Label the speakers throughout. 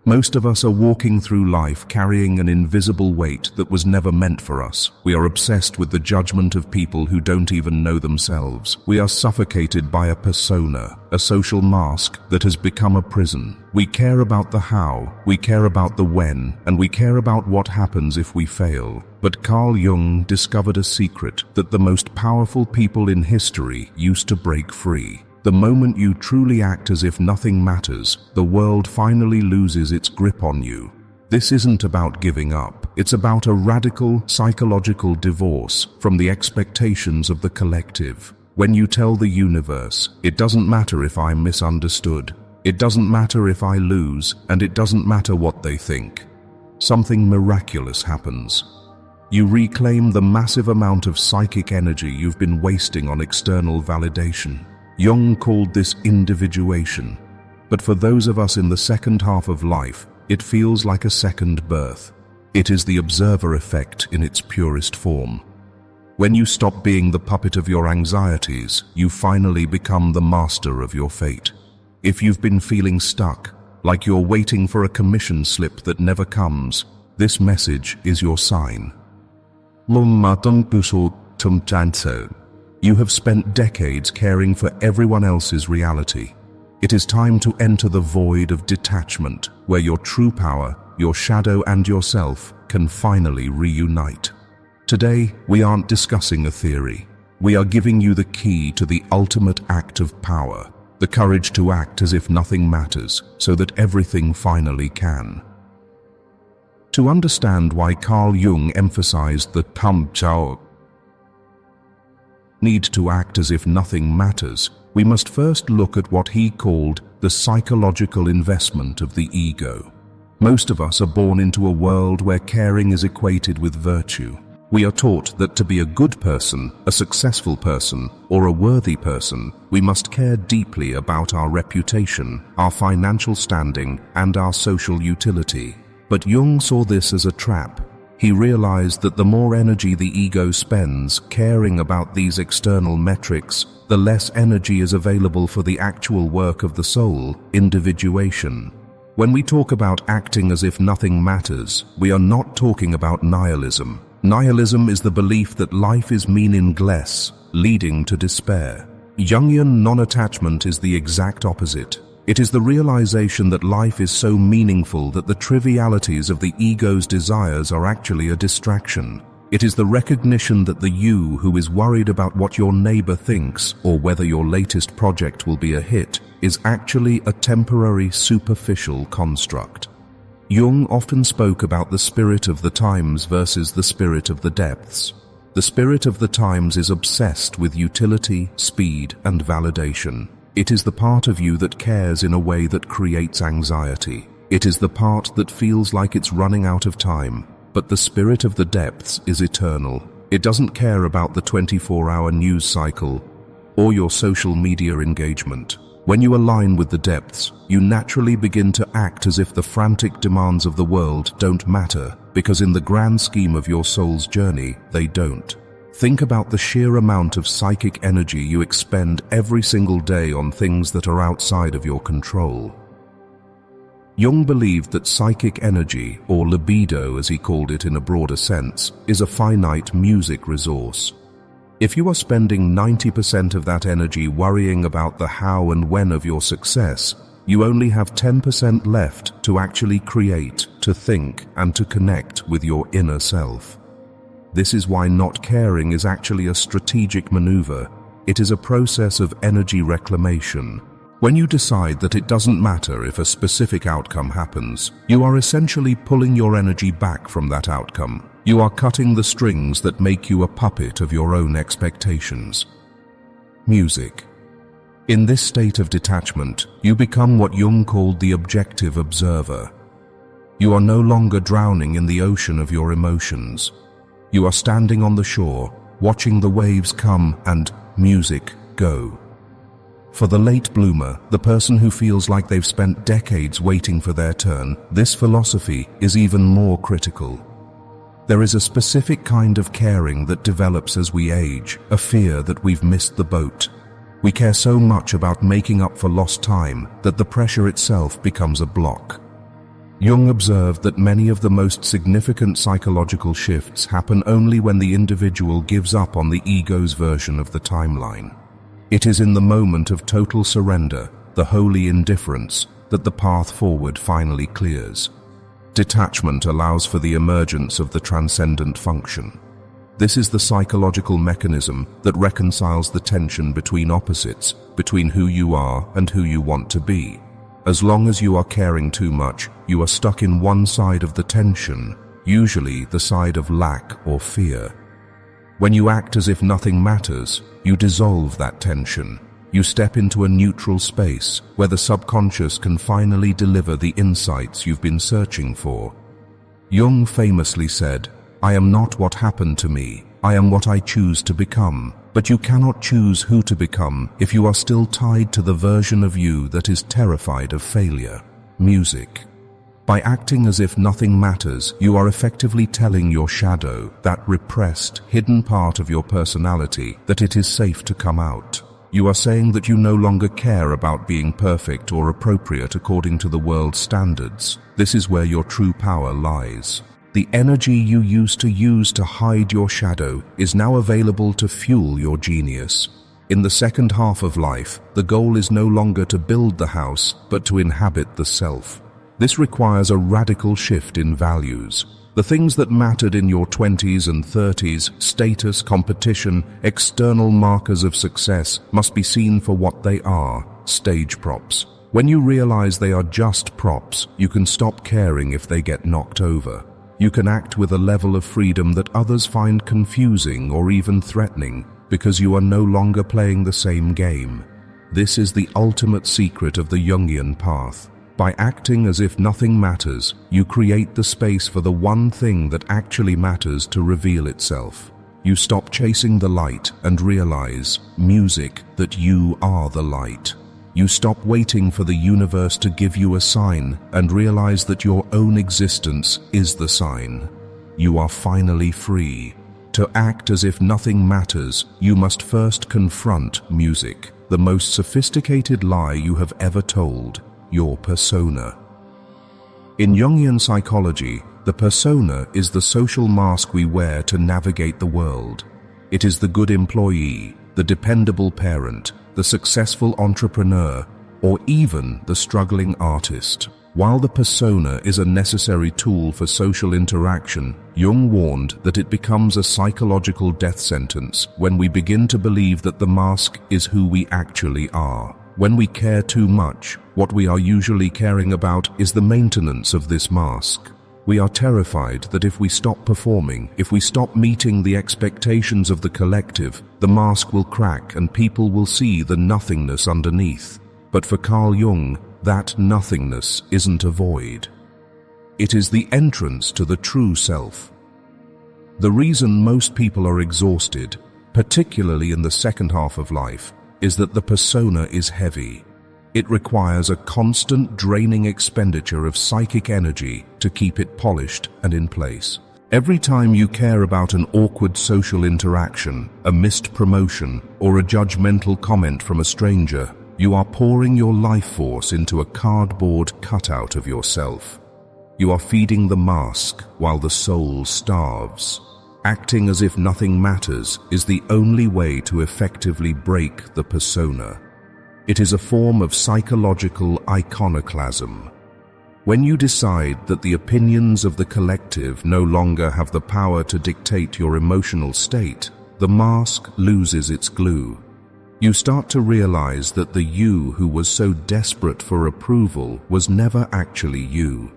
Speaker 1: Most of us are walking through life carrying an invisible weight that was never meant for us. We are obsessed with the judgment of people who don't even know themselves. We are suffocated by a persona, a social mask that has become a prison. We care about the how, we care about the when, and we care about what happens if we fail. But Carl Jung discovered a secret that the most powerful people in history used to break free. The moment you truly act as if nothing matters, the world finally loses its grip on you. This isn't about giving up. It's about a radical psychological divorce from the expectations of the collective. When you tell the universe, it doesn't matter if I'm misunderstood, it doesn't matter if I lose, and it doesn't matter what they think, something miraculous happens. You reclaim the massive amount of psychic energy you've been wasting on external validation. Jung called this individuation, but for those of us in the second half of life, it feels like a second birth. It is the observer effect in its purest form. When you stop being the puppet of your anxieties, you finally become the master of your fate. If you've been feeling stuck, like you're waiting for a commission slip that never comes, this message is your sign. You have spent decades caring for everyone else's reality. It is time to enter the void of detachment, where your true power, your shadow and yourself can finally reunite. Today, we aren't discussing a theory. We are giving you the key to the ultimate act of power, the courage to act as if nothing matters, so that everything finally can. To understand why Carl Jung emphasized the need to act as if nothing matters, we must first look at what he called the psychological investment of the ego. Most of us are born into a world where caring is equated with virtue. We are taught that to be a good person, a successful person, or a worthy person, we must care deeply about our reputation, our financial standing, and our social utility. But Jung saw this as a trap. He realized that the more energy the ego spends caring about these external metrics, the less energy is available for the actual work of the soul, individuation. When we talk about acting as if nothing matters, we are not talking about nihilism. Nihilism is the belief that life is meaningless, leading to despair. Jungian non-attachment is the exact opposite. It is the realization that life is so meaningful that the trivialities of the ego's desires are actually a distraction. It is the recognition that the you who is worried about what your neighbor thinks or whether your latest project will be a hit is actually a temporary, superficial construct. Jung often spoke about the spirit of the times versus the spirit of the depths. The spirit of the times is obsessed with utility, speed, and validation. It is the part of you that cares in a way that creates anxiety. It is the part that feels like it's running out of time. But the spirit of the depths is eternal. It doesn't care about the 24-hour news cycle or your social media engagement. When you align with the depths, you naturally begin to act as if the frantic demands of the world don't matter, because in the grand scheme of your soul's journey, they don't. Think about the sheer amount of psychic energy you expend every single day on things that are outside of your control. Jung believed that psychic energy, or libido as he called it in a broader sense, is a finite music resource. If you are spending 90% of that energy worrying about the how and when of your success, you only have 10% left to actually create, to think, and to connect with your inner self. This is why not caring is actually a strategic maneuver. It is a process of energy reclamation. When you decide that it doesn't matter if a specific outcome happens, you are essentially pulling your energy back from that outcome. You are cutting the strings that make you a puppet of your own expectations. Music. In this state of detachment, you become what Jung called the objective observer. You are no longer drowning in the ocean of your emotions. You are standing on the shore, watching the waves come and music go. For the late bloomer, the person who feels like they've spent decades waiting for their turn, this philosophy is even more critical. There is a specific kind of caring that develops as we age, a fear that we've missed the boat. We care so much about making up for lost time that the pressure itself becomes a block. Jung observed that many of the most significant psychological shifts happen only when the individual gives up on the ego's version of the timeline. It is in the moment of total surrender, the holy indifference, that the path forward finally clears. Detachment allows for the emergence of the transcendent function. This is the psychological mechanism that reconciles the tension between opposites, between who you are and who you want to be. As long as you are caring too much, you are stuck in one side of the tension, usually the side of lack or fear. When you act as if nothing matters, you dissolve that tension. You step into a neutral space where the subconscious can finally deliver the insights you've been searching for. Jung famously said, "I am not what happened to me, I am what I choose to become." But you cannot choose who to become if you are still tied to the version of you that is terrified of failure. Music. By acting as if nothing matters, you are effectively telling your shadow, that repressed, hidden part of your personality, that it is safe to come out. You are saying that you no longer care about being perfect or appropriate according to the world's standards. This is where your true power lies. The energy you used to use to hide your shadow is now available to fuel your genius. In the second half of life, the goal is no longer to build the house, but to inhabit the self. This requires a radical shift in values. The things that mattered in your 20s and 30s, status, competition, external markers of success, must be seen for what they are, stage props. When you realize they are just props, you can stop caring if they get knocked over. You can act with a level of freedom that others find confusing or even threatening, because you are no longer playing the same game. This is the ultimate secret of the Jungian path. By acting as if nothing matters, you create the space for the one thing that actually matters to reveal itself. You stop chasing the light and realize, music, that you are the light. You stop waiting for the universe to give you a sign and realize that your own existence is the sign. You are finally free. To act as if nothing matters, you must first confront music, the most sophisticated lie you have ever told. Your persona. In Jungian psychology, the persona is the social mask we wear to navigate the world. It is the good employee, the dependable parent, the successful entrepreneur, or even the struggling artist. While the persona is a necessary tool for social interaction, Jung warned that it becomes a psychological death sentence when we begin to believe that the mask is who we actually are. When we care too much, what we are usually caring about is the maintenance of this mask. We are terrified that if we stop performing, if we stop meeting the expectations of the collective, the mask will crack and people will see the nothingness underneath. But for Carl Jung, that nothingness isn't a void. It is the entrance to the true self. The reason most people are exhausted, particularly in the second half of life, is that the persona is heavy. It requires a constant draining expenditure of psychic energy to keep it polished and in place. Every time you care about an awkward social interaction, a missed promotion, or a judgmental comment from a stranger, you are pouring your life force into a cardboard cutout of yourself. You are feeding the mask while the soul starves. Acting as if nothing matters is the only way to effectively break the persona. It is a form of psychological iconoclasm. When you decide that the opinions of the collective no longer have the power to dictate your emotional state, the mask loses its glue. You start to realize that the you who was so desperate for approval was never actually you.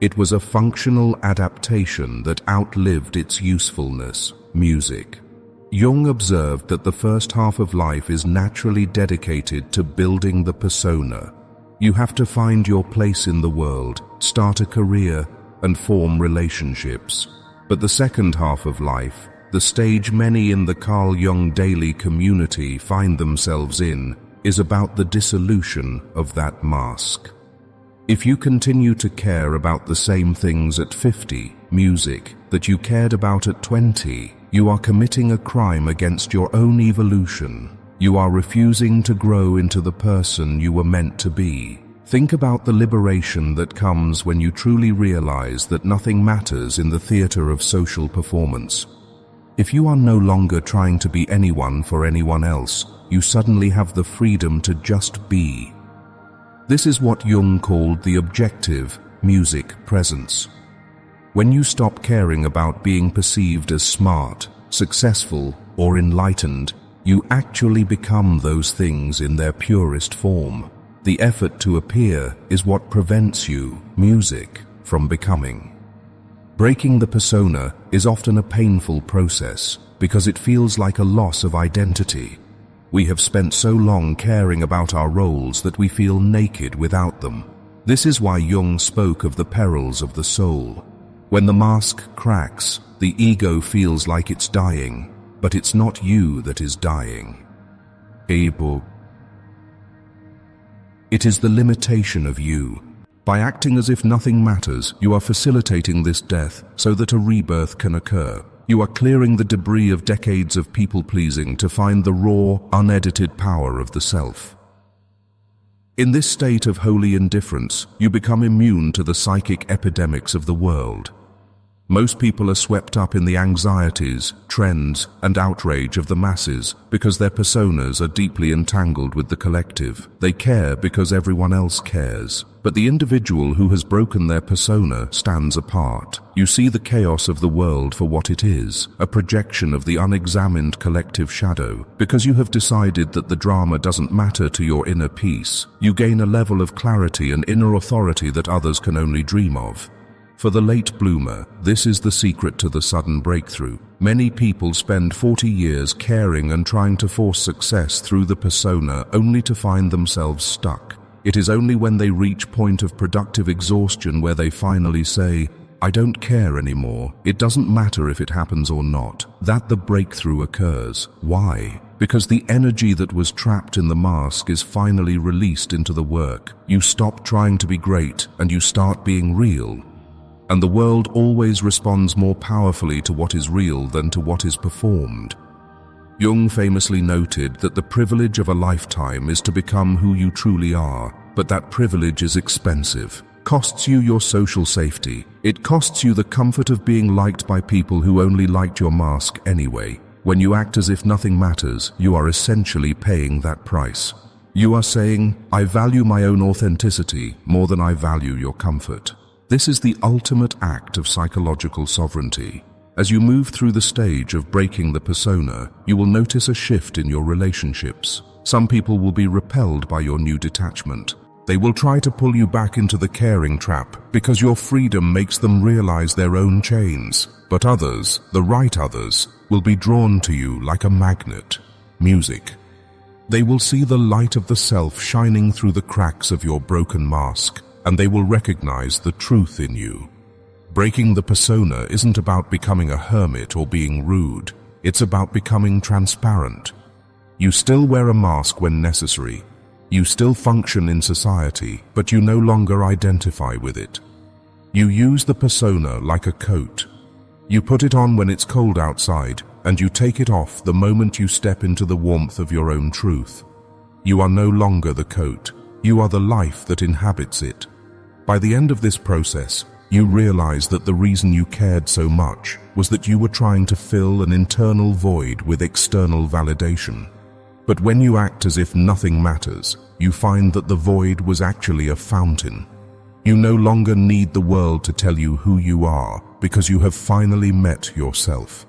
Speaker 1: It was a functional adaptation that outlived its usefulness, music. Jung observed that the first half of life is naturally dedicated to building the persona. You have to find your place in the world, start a career, and form relationships. But the second half of life, the stage many in the Carl Jung daily community find themselves in, is about the dissolution of that mask. If you continue to care about the same things at 50, music, that you cared about at 20, you are committing a crime against your own evolution. You are refusing to grow into the person you were meant to be. Think about the liberation that comes when you truly realize that nothing matters in the theater of social performance. If you are no longer trying to be anyone for anyone else, you suddenly have the freedom to just be. This is what Jung called the objective music presence. When you stop caring about being perceived as smart, successful, or enlightened, you actually become those things in their purest form. The effort to appear is what prevents you, music, from becoming. Breaking the persona is often a painful process because it feels like a loss of identity. We have spent so long caring about our roles that we feel naked without them. This is why Jung spoke of the perils of the soul. When the mask cracks, the ego feels like it's dying, but it's not you that is dying. Ego. It is the limitation of you. By acting as if nothing matters, you are facilitating this death so that a rebirth can occur. You are clearing the debris of decades of people-pleasing to find the raw, unedited power of the self. In this state of holy indifference, you become immune to the psychic epidemics of the world. Most people are swept up in the anxieties, trends, and outrage of the masses because their personas are deeply entangled with the collective. They care because everyone else cares. But the individual who has broken their persona stands apart. You see the chaos of the world for what it is, a projection of the unexamined collective shadow. Because you have decided that the drama doesn't matter to your inner peace, you gain a level of clarity and inner authority that others can only dream of. For the late bloomer, this is the secret to the sudden breakthrough. Many people spend 40 years caring and trying to force success through the persona only to find themselves stuck. It is only when they reach point of productive exhaustion where they finally say, "I don't care anymore, it doesn't matter if it happens or not," that the breakthrough occurs. Why? Because the energy that was trapped in the mask is finally released into the work. You stop trying to be great and you start being real. And the world always responds more powerfully to what is real than to what is performed. Jung famously noted that the privilege of a lifetime is to become who you truly are, but that privilege is expensive. Costs you your social safety. It costs you the comfort of being liked by people who only liked your mask anyway. When you act as if nothing matters, you are essentially paying that price. You are saying, "I value my own authenticity more than I value your comfort." This is the ultimate act of psychological sovereignty. As you move through the stage of breaking the persona, you will notice a shift in your relationships. Some people will be repelled by your new detachment. They will try to pull you back into the caring trap because your freedom makes them realize their own chains. But others, the right others, will be drawn to you like a magnet. Music. They will see the light of the self shining through the cracks of your broken mask, and they will recognize the truth in you. Breaking the persona isn't about becoming a hermit or being rude. It's about becoming transparent. You still wear a mask when necessary. You still function in society, but you no longer identify with it. You use the persona like a coat. You put it on when it's cold outside, and you take it off the moment you step into the warmth of your own truth. You are no longer the coat. You are the life that inhabits it. By the end of this process, you realize that the reason you cared so much was that you were trying to fill an internal void with external validation. But when you act as if nothing matters, you find that the void was actually a fountain. You no longer need the world to tell you who you are because you have finally met yourself.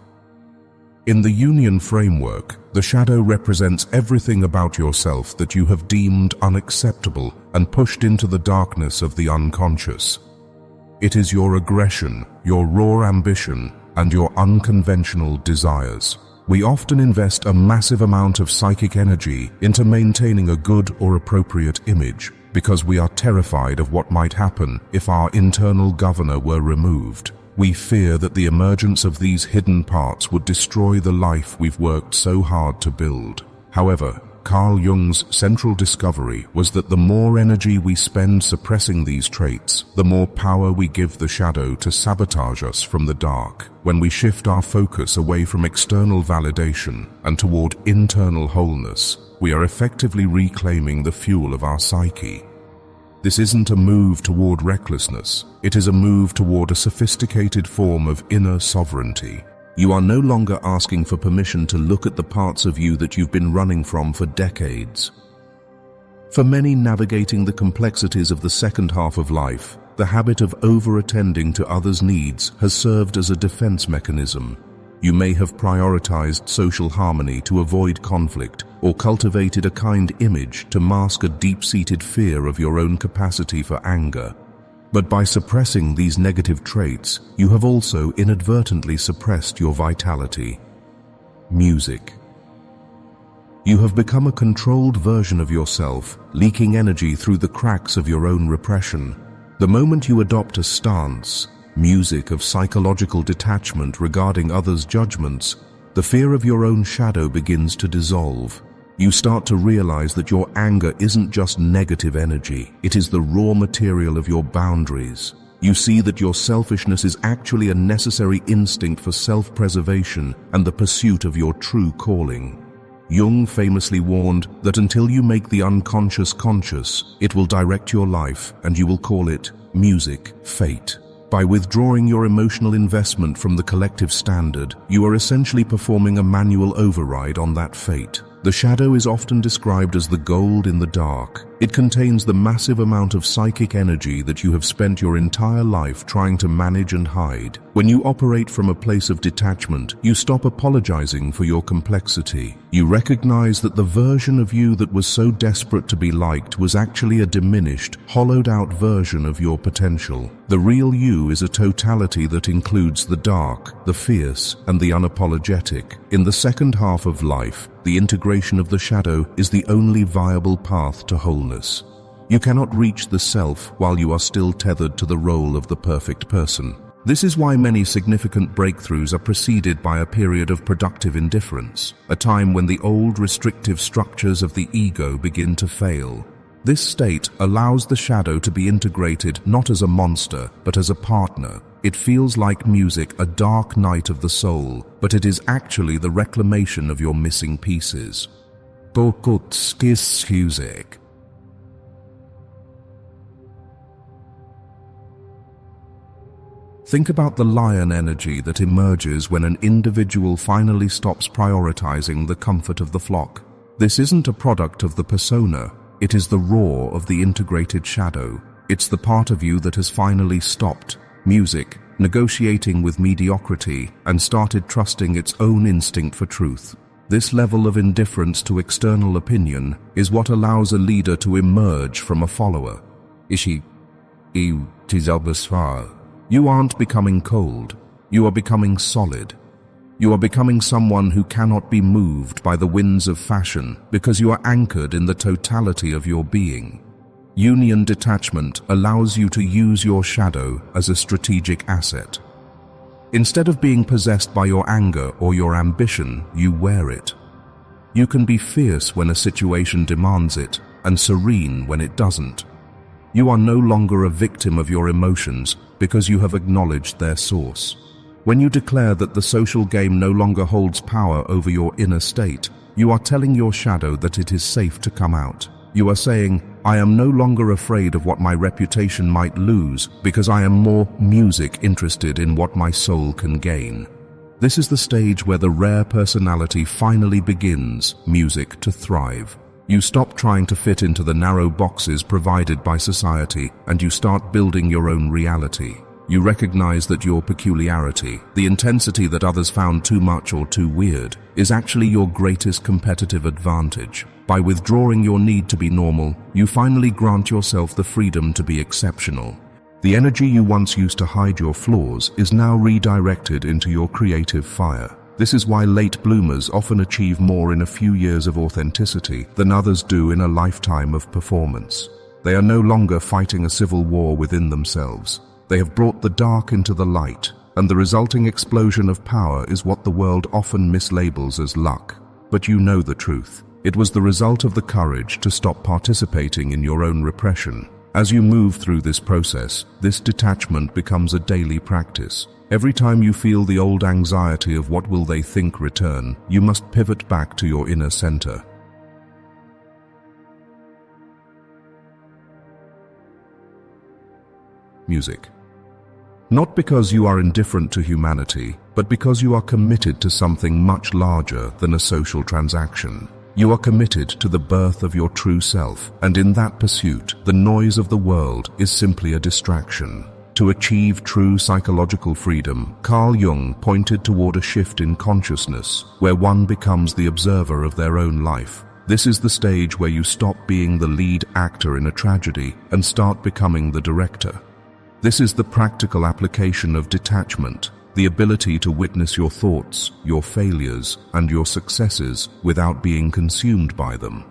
Speaker 1: In the union framework, the shadow represents everything about yourself that you have deemed unacceptable and pushed into the darkness of the unconscious. It is your aggression, your raw ambition, and your unconventional desires. We often invest a massive amount of psychic energy into maintaining a good or appropriate image because we are terrified of what might happen if our internal governor were removed. We fear that the emergence of these hidden parts would destroy the life we've worked so hard to build. However, Carl Jung's central discovery was that the more energy we spend suppressing these traits, the more power we give the shadow to sabotage us from the dark. When we shift our focus away from external validation and toward internal wholeness, we are effectively reclaiming the fuel of our psyche. This isn't a move toward recklessness. It is a move toward a sophisticated form of inner sovereignty. You are no longer asking for permission to look at the parts of you that you've been running from for decades. For many, navigating the complexities of the second half of life, the habit of over-attending to others' needs has served as a defense mechanism. You may have prioritized social harmony to avoid conflict, or cultivated a kind image to mask a deep-seated fear of your own capacity for anger. But by suppressing these negative traits, you have also inadvertently suppressed your vitality. Music. You have become a controlled version of yourself, leaking energy through the cracks of your own repression. The moment you adopt a stance, music of psychological detachment regarding others' judgments, the fear of your own shadow begins to dissolve. You start to realize that your anger isn't just negative energy, it is the raw material of your boundaries. You see that your selfishness is actually a necessary instinct for self-preservation and the pursuit of your true calling. Jung famously warned that until you make the unconscious conscious, it will direct your life, and you will call it music, fate. By withdrawing your emotional investment from the collective standard, you are essentially performing a manual override on that fate. The shadow is often described as the gold in the dark. It contains the massive amount of psychic energy that you have spent your entire life trying to manage and hide. When you operate from a place of detachment, you stop apologizing for your complexity. You recognize that the version of you that was so desperate to be liked was actually a diminished, hollowed-out version of your potential. The real you is a totality that includes the dark, the fierce, and the unapologetic. In the second half of life, the integration of the shadow is the only viable path to wholeness. You cannot reach the self while you are still tethered to the role of the perfect person. This is why many significant breakthroughs are preceded by a period of productive indifference, a time when the old restrictive structures of the ego begin to fail. This state allows the shadow to be integrated not as a monster, but as a partner. It feels like music, a dark night of the soul, but it is actually the reclamation of your missing pieces. Music. Think about the lion energy that emerges when an individual finally stops prioritizing the comfort of the flock. This isn't a product of the persona, it is the roar of the integrated shadow. It's the part of you that has finally stopped music, negotiating with mediocrity, and started trusting its own instinct for truth. This level of indifference to external opinion is what allows a leader to emerge from a follower. You aren't becoming cold, you are becoming solid. You are becoming someone who cannot be moved by the winds of fashion because you are anchored in the totality of your being. Union detachment allows you to use your shadow as a strategic asset. Instead of being possessed by your anger or your ambition, you wear it. You can be fierce when a situation demands it, and serene when it doesn't. You are no longer a victim of your emotions because you have acknowledged their source. When you declare that the social game no longer holds power over your inner state, you are telling your shadow that it is safe to come out. You are saying, I am no longer afraid of what my reputation might lose because I am more music interested in what my soul can gain. This is the stage where the rare personality finally begins, music, to thrive. You stop trying to fit into the narrow boxes provided by society, and you start building your own reality. You recognize that your peculiarity, the intensity that others found too much or too weird, is actually your greatest competitive advantage. By withdrawing your need to be normal, you finally grant yourself the freedom to be exceptional. The energy you once used to hide your flaws is now redirected into your creative fire. This is why late bloomers often achieve more in a few years of authenticity than others do in a lifetime of performance. They are no longer fighting a civil war within themselves. They have brought the dark into the light, and the resulting explosion of power is what the world often mislabels as luck. But you know the truth. It was the result of the courage to stop participating in your own repression. As you move through this process, this detachment becomes a daily practice. Every time you feel the old anxiety of what will they think return, you must pivot back to your inner center. music. Not because you are indifferent to humanity, but because you are committed to something much larger than a social transaction. You are committed to the birth of your true self, and in that pursuit, the noise of the world is simply a distraction. To achieve true psychological freedom, Carl Jung pointed toward a shift in consciousness, where one becomes the observer of their own life. This is the stage where you stop being the lead actor in a tragedy and start becoming the director. This is the practical application of detachment, the ability to witness your thoughts, your failures, and your successes without being consumed by them.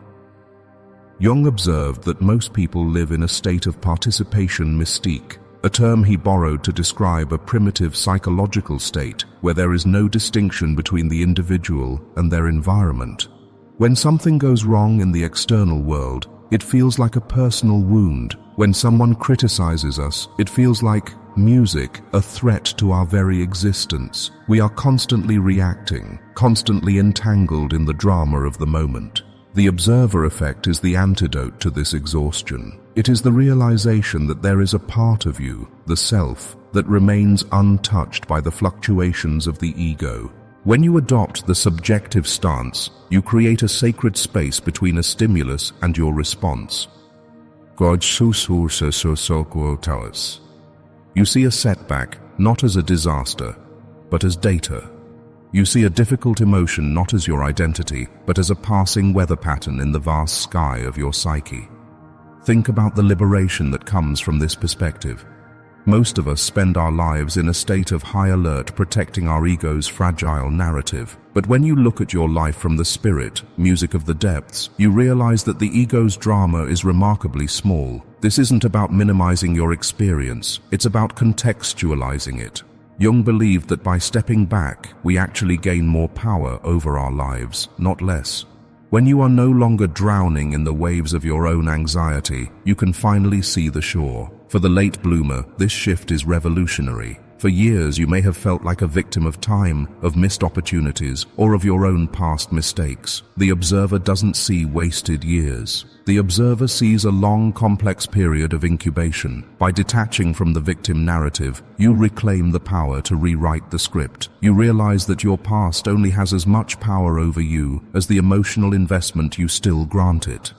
Speaker 1: Jung observed that most people live in a state of participation mystique, a term he borrowed to describe a primitive psychological state where there is no distinction between the individual and their environment. When something goes wrong in the external world, it feels like a personal wound. When someone criticizes us, it feels like music, a threat to our very existence. We are constantly reacting, constantly entangled in the drama of the moment. The observer effect is the antidote to this exhaustion. It is the realization that there is a part of you, the self, that remains untouched by the fluctuations of the ego. When you adopt the subjective stance, you create a sacred space between a stimulus and your response. You see a setback not as a disaster, but as data. You see a difficult emotion not as your identity, but as a passing weather pattern in the vast sky of your psyche. Think about the liberation that comes from this perspective. Most of us spend our lives in a state of high alert, protecting our ego's fragile narrative. But when you look at your life from the spirit, music of the depths, you realize that the ego's drama is remarkably small. This isn't about minimizing your experience, it's about contextualizing it. Jung believed that by stepping back, we actually gain more power over our lives, not less. When you are no longer drowning in the waves of your own anxiety, you can finally see the shore. For the late bloomer, this shift is revolutionary. For years, you may have felt like a victim of time, of missed opportunities, or of your own past mistakes. The observer doesn't see wasted years. The observer sees a long, complex period of incubation. By detaching from the victim narrative, you reclaim the power to rewrite the script. You realize that your past only has as much power over you as the emotional investment you still grant it.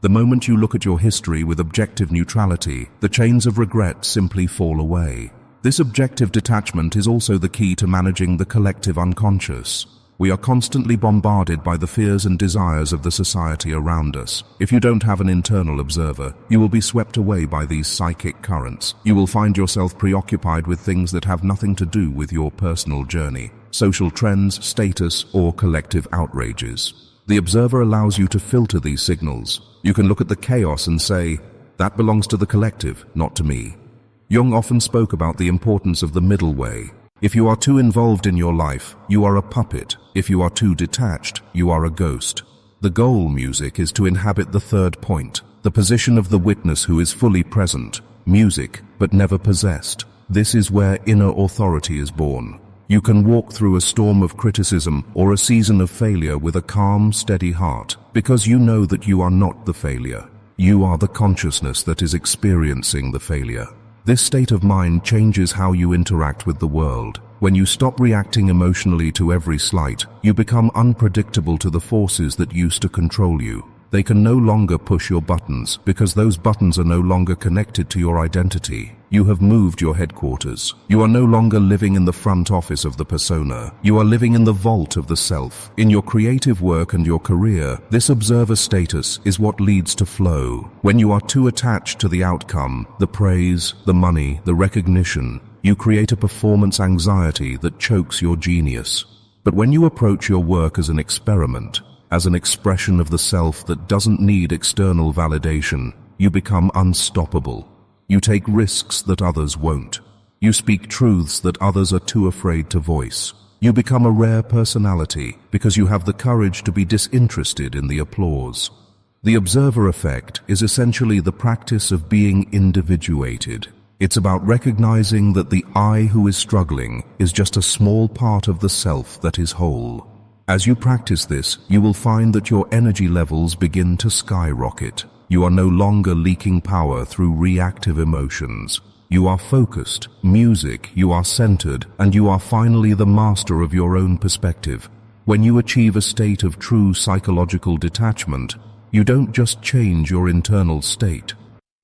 Speaker 1: The moment you look at your history with objective neutrality, the chains of regret simply fall away. This objective detachment is also the key to managing the collective unconscious. We are constantly bombarded by the fears and desires of the society around us. If you don't have an internal observer, you will be swept away by these psychic currents. You will find yourself preoccupied with things that have nothing to do with your personal journey, social trends, status, or collective outrages. The observer allows you to filter these signals. You can look at the chaos and say, that belongs to the collective, not to me. Jung often spoke about the importance of the middle way. If you are too involved in your life, you are a puppet. If you are too detached, you are a ghost. The goal, music, is to inhabit the third point, the position of the witness who is fully present, music, but never possessed. This is where inner authority is born. You can walk through a storm of criticism or a season of failure with a calm, steady heart, because you know that you are not the failure. You are the consciousness that is experiencing the failure. This state of mind changes how you interact with the world. When you stop reacting emotionally to every slight, you become unpredictable to the forces that used to control you. They can no longer push your buttons because those buttons are no longer connected to your identity. You have moved your headquarters. You are no longer living in the front office of the persona. You are living in the vault of the self. In your creative work and your career, this observer status is what leads to flow. When you are too attached to the outcome, the praise, the money, the recognition, you create a performance anxiety that chokes your genius. But when you approach your work as an experiment, as an expression of the self that doesn't need external validation, you become unstoppable. You take risks that others won't. You speak truths that others are too afraid to voice. You become a rare personality because you have the courage to be disinterested in the applause. The observer effect is essentially the practice of being individuated. It's about recognizing that the I who is struggling is just a small part of the self that is whole. As you practice this, you will find that your energy levels begin to skyrocket. You are no longer leaking power through reactive emotions. You are focused, music, you are centered, and you are finally the master of your own perspective. When you achieve a state of true psychological detachment, you don't just change your internal state.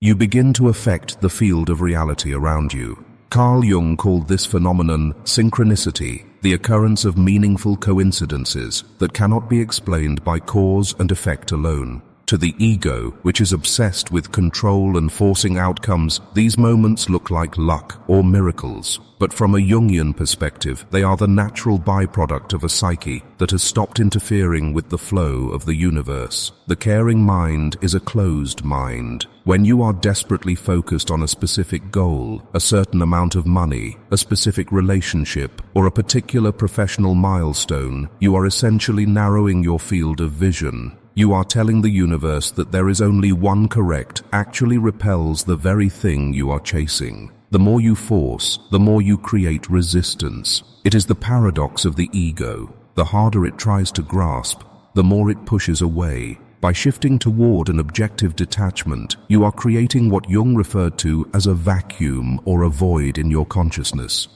Speaker 1: You begin to affect the field of reality around you. Carl Jung called this phenomenon synchronicity, the occurrence of meaningful coincidences that cannot be explained by cause and effect alone. To the ego, which is obsessed with control and forcing outcomes, these moments look like luck or miracles. But from a Jungian perspective, they are the natural byproduct of a psyche that has stopped interfering with the flow of the universe. The caring mind is a closed mind. When you are desperately focused on a specific goal, a certain amount of money, a specific relationship, or a particular professional milestone, you are essentially narrowing your field of vision. You are telling the universe that there is only one correct actually repels the very thing you are chasing. The more you force, the more you create resistance. It is the paradox of the ego. The harder it tries to grasp, the more it pushes away. By shifting toward an objective detachment, you are creating what Jung referred to as a vacuum or a void in your consciousness.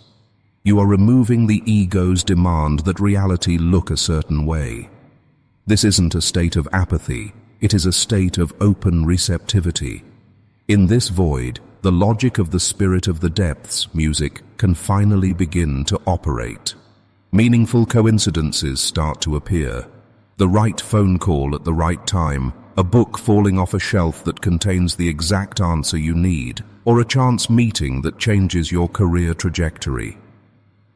Speaker 1: You are removing the ego's demand that reality look a certain way. This isn't a state of apathy, it is a state of open receptivity. In this void, the logic of the spirit of the depths, music, can finally begin to operate. Meaningful coincidences start to appear. The right phone call at the right time, a book falling off a shelf that contains the exact answer you need, or a chance meeting that changes your career trajectory.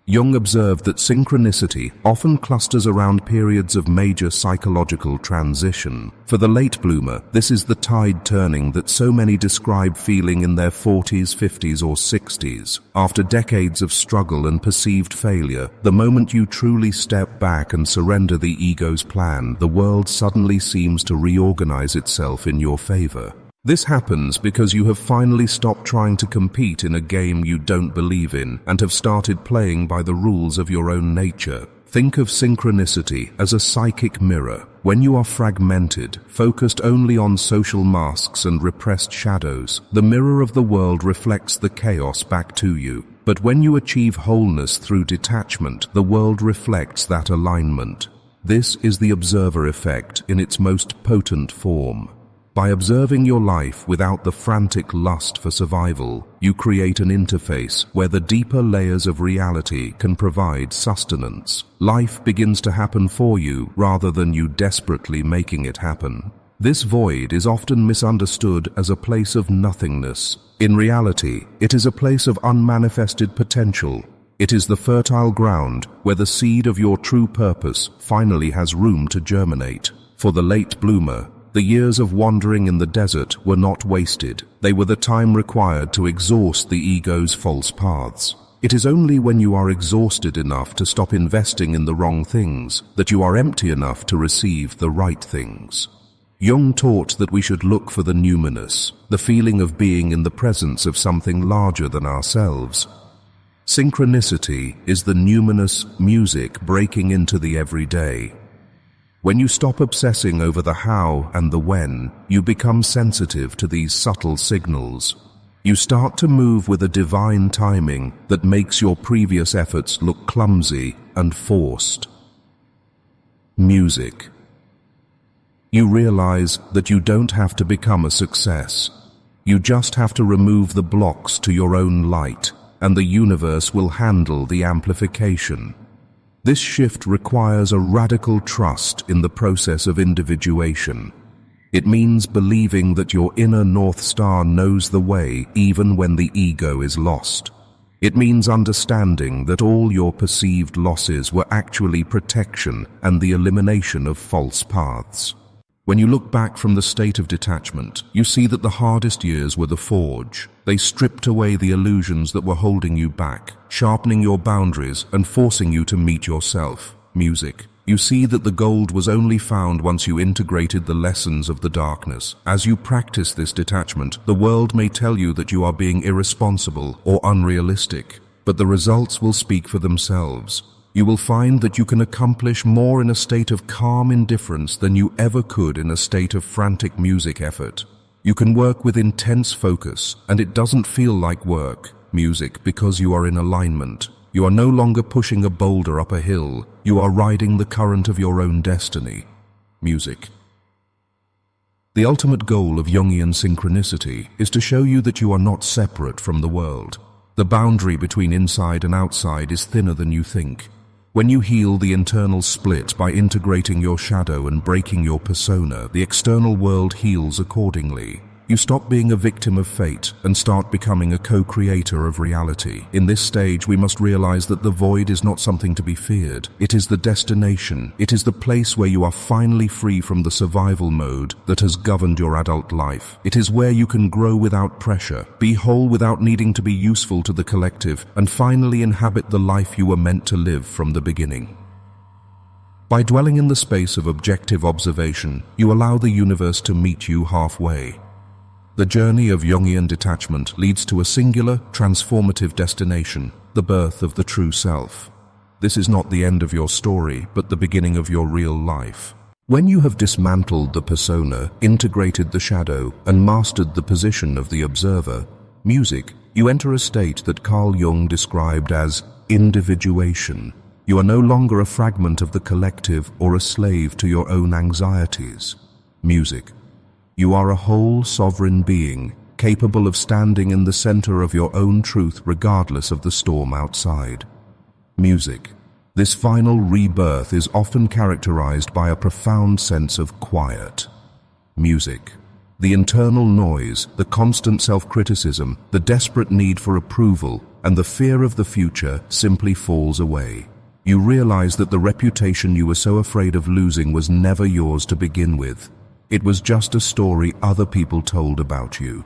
Speaker 1: Jung observed that synchronicity often clusters around periods of major psychological transition. For the late bloomer, this is the tide turning that so many describe feeling in their 40s, 50s, or 60s. After decades of struggle and perceived failure, the moment you truly step back and surrender the ego's plan, the world suddenly seems to reorganize itself in your favor. This happens because you have finally stopped trying to compete in a game you don't believe in and have started playing by the rules of your own nature. Think of synchronicity as a psychic mirror. When you are fragmented, focused only on social masks and repressed shadows, the mirror of the world reflects the chaos back to you. But when you achieve wholeness through detachment, the world reflects that alignment. This is the observer effect in its most potent form. By observing your life without the frantic lust for survival, you create an interface where the deeper layers of reality can provide sustenance. Life begins to happen for you rather than you desperately making it happen. This void is often misunderstood as a place of nothingness. In reality, it is a place of unmanifested potential. It is the fertile ground where the seed of your true purpose finally has room to germinate. For the late bloomer, the years of wandering in the desert were not wasted. They were the time required to exhaust the ego's false paths. It is only when you are exhausted enough to stop investing in the wrong things that you are empty enough to receive the right things. Jung taught that we should look for the numinous, the feeling of being in the presence of something larger than ourselves. Synchronicity is the numinous music breaking into the everyday. When you stop obsessing over the how and the when, you become sensitive to these subtle signals. You start to move with a divine timing that makes your previous efforts look clumsy and forced. Music. You realize that you don't have to become a success. You just have to remove the blocks to your own light, and the universe will handle the amplification. This shift requires a radical trust in the process of individuation. It means believing that your inner North Star knows the way even when the ego is lost. It means understanding that all your perceived losses were actually protection and the elimination of false paths. When you look back from the state of detachment, you see that the hardest years were the forge. They stripped away the illusions that were holding you back, sharpening your boundaries and forcing you to meet yourself. Music. You see that the gold was only found once you integrated the lessons of the darkness. As you practice this detachment, the world may tell you that you are being irresponsible or unrealistic, but the results will speak for themselves. You will find that you can accomplish more in a state of calm indifference than you ever could in a state of frantic music effort. You can work with intense focus, and it doesn't feel like work, music, because you are in alignment. You are no longer pushing a boulder up a hill. You are riding the current of your own destiny. Music. The ultimate goal of Jungian synchronicity is to show you that you are not separate from the world. The boundary between inside and outside is thinner than you think. When you heal the internal split by integrating your shadow and breaking your persona, the external world heals accordingly. You stop being a victim of fate and start becoming a co-creator of reality. In this stage, we must realize that the void is not something to be feared. It is the destination. It is the place where you are finally free from the survival mode that has governed your adult life. It is where you can grow without pressure, be whole without needing to be useful to the collective, and finally inhabit the life you were meant to live from the beginning. By dwelling in the space of objective observation, you allow the universe to meet you halfway. The journey of Jungian detachment leads to a singular, transformative destination, the birth of the true self. This is not the end of your story, but the beginning of your real life. When you have dismantled the persona, integrated the shadow, and mastered the position of the observer, music, you enter a state that Carl Jung described as individuation. You are no longer a fragment of the collective or a slave to your own anxieties. Music. You are a whole, sovereign being, capable of standing in the center of your own truth regardless of the storm outside. Music. This final rebirth is often characterized by a profound sense of quiet. Music. The internal noise, the constant self-criticism, the desperate need for approval, and the fear of the future simply falls away. You realize that the reputation you were so afraid of losing was never yours to begin with. It was just a story other people told about you.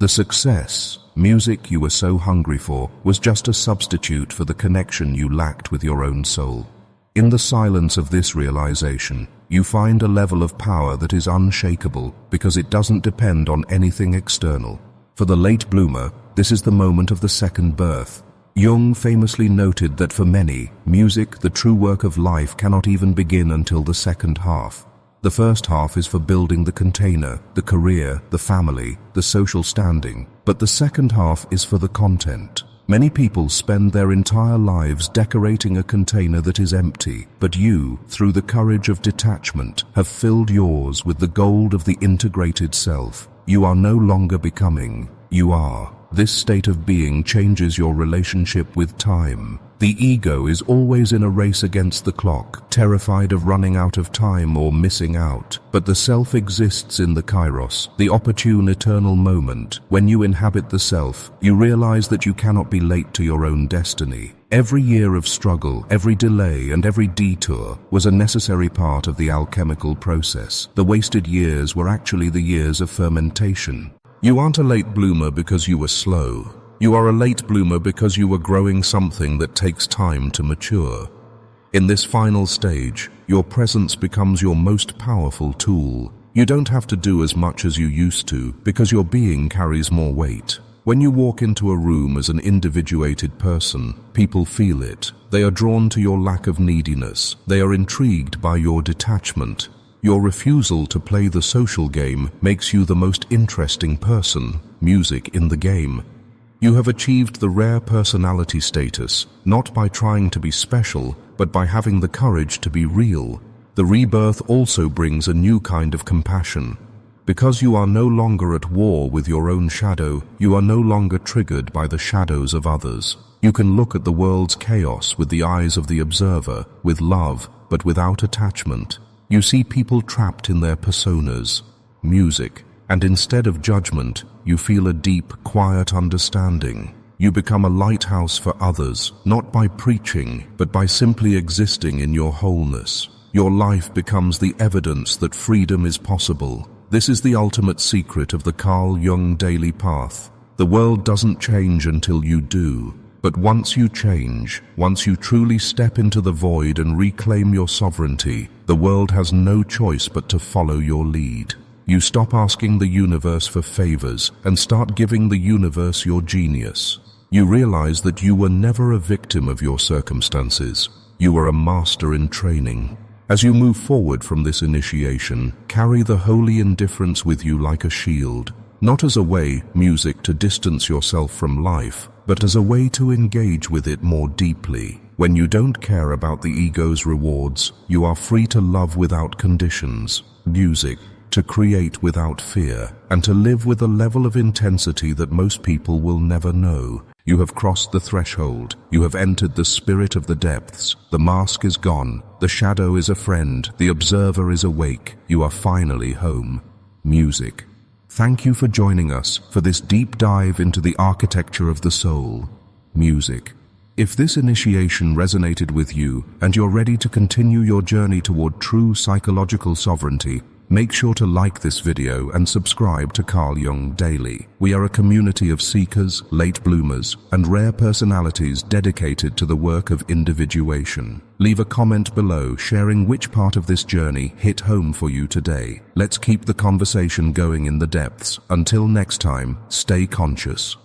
Speaker 1: The success, music you were so hungry for, was just a substitute for the connection you lacked with your own soul. In the silence of this realization, you find a level of power that is unshakable because it doesn't depend on anything external. For the late bloomer, this is the moment of the second birth. Jung famously noted that for many, music, the true work of life, cannot even begin until the second half. The first half is for building the container, the career, the family, the social standing, but the second half is for the content. Many people spend their entire lives decorating a container that is empty, but you, through the courage of detachment, have filled yours with the gold of the integrated self. You are no longer becoming, you are. This state of being changes your relationship with time. The ego is always in a race against the clock, terrified of running out of time or missing out. But the self exists in the kairos, the opportune eternal moment. When you inhabit the self, you realize that you cannot be late to your own destiny. Every year of struggle, every delay, and every detour was a necessary part of the alchemical process. The wasted years were actually the years of fermentation. You aren't a late bloomer because you were slow. You are a late bloomer because you were growing something that takes time to mature. In this final stage, your presence becomes your most powerful tool. You don't have to do as much as you used to because your being carries more weight. When you walk into a room as an individuated person, people feel it. They are drawn to your lack of neediness. They are intrigued by your detachment. Your refusal to play the social game makes you the most interesting person, music, in the game. You have achieved the rare personality status, not by trying to be special, but by having the courage to be real. The rebirth also brings a new kind of compassion. Because you are no longer at war with your own shadow, you are no longer triggered by the shadows of others. You can look at the world's chaos with the eyes of the observer, with love, but without attachment. You see people trapped in their personas, music, and instead of judgment, you feel a deep, quiet understanding. You become a lighthouse for others, not by preaching, but by simply existing in your wholeness. Your life becomes the evidence that freedom is possible. This is the ultimate secret of the Carl Jung daily path. The world doesn't change until you do. But once you change, once you truly step into the void and reclaim your sovereignty, the world has no choice but to follow your lead. You stop asking the universe for favors and start giving the universe your genius. You realize that you were never a victim of your circumstances. You were a master in training. As you move forward from this initiation, carry the holy indifference with you like a shield, not as a way, music, to distance yourself from life, but as a way to engage with it more deeply. When you don't care about the ego's rewards, you are free to love without conditions. Music, to create without fear, and to live with a level of intensity that most people will never know. You have crossed the threshold. You have entered the spirit of the depths. The mask is gone. The shadow is a friend. The observer is awake. You are finally home. Music. Thank you for joining us for this deep dive into the architecture of the soul. Music. If this initiation resonated with you and you're ready to continue your journey toward true psychological sovereignty, make sure to like this video and subscribe to Carl Jung Daily. We are a community of seekers, late bloomers, and rare personalities dedicated to the work of individuation. Leave a comment below sharing which part of this journey hit home for you today. Let's keep the conversation going in the depths. Until next time, stay conscious.